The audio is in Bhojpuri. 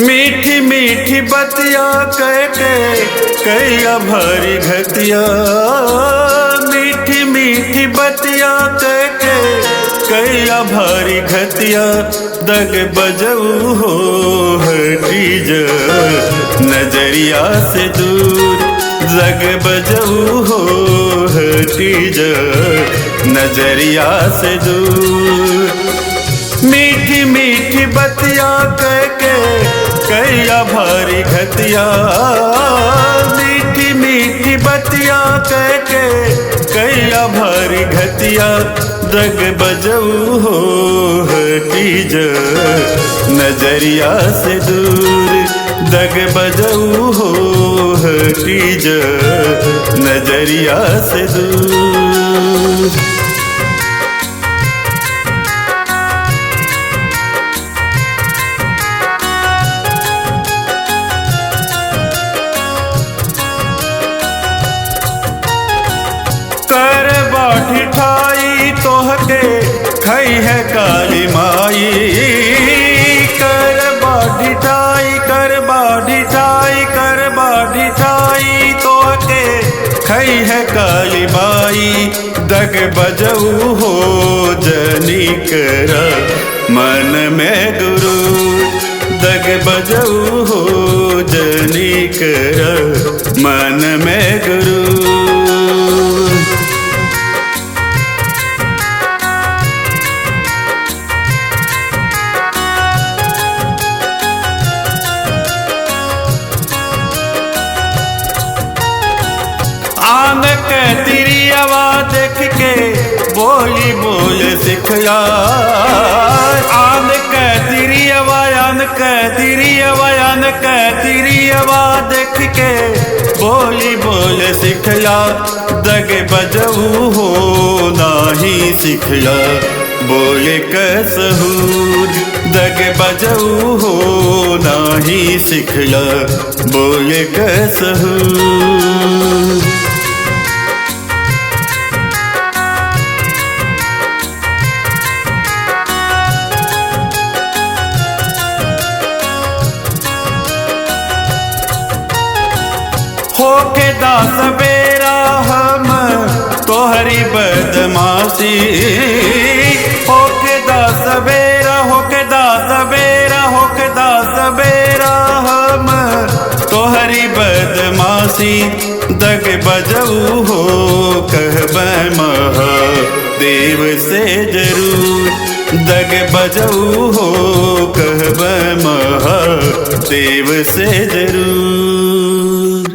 मीठी मीठी बतिया कह के कैया भारी घतिया। मीठी मीठी बतिया कह के कैया भारी घतिया। दग बजऊ हो हटी जा नजरिया से दूर। दग बजऊ हो हटी जा नजरिया से दूर। मीठी मीठी बतिया कह के कैया भारी घतिया। मीठी मीठी बतिया कह के कैया भारी घतिया। दग बजऊ हो हटी जा नजरिया से दूर। दग बजऊ हो हटी जा नजरिया से दूर। कर बाठी ठाई तोहके खई है काली माई। कर बाठी ठाई कर बाठी ठाई कर बाठी ठाई तोहके खई है काली माई। दग बजऊ हो जनी कर मन में गुरु। दग बजऊ हो जनी कर मन में गुरु। आन के तिरियवा देख के बोली बोल सिखला। आन के तिरियवा आन के तिरियवा आन के तिरियवा देख के बोली बोल सिखला। दग बजऊ हो नाही सिखला बोले कसहूर। दग बजऊ हो नाही सिखला बोले कसहूर। होके दास बेरा हम तोहरी बदमाशी। होके दास बेरा होके दास बेरा होके दास बेरा हम तोहरी बदमाशी। दग बजऊ हो कहब महादेव से जरूर। दग बजऊ हो कहब महादेव से जरूर।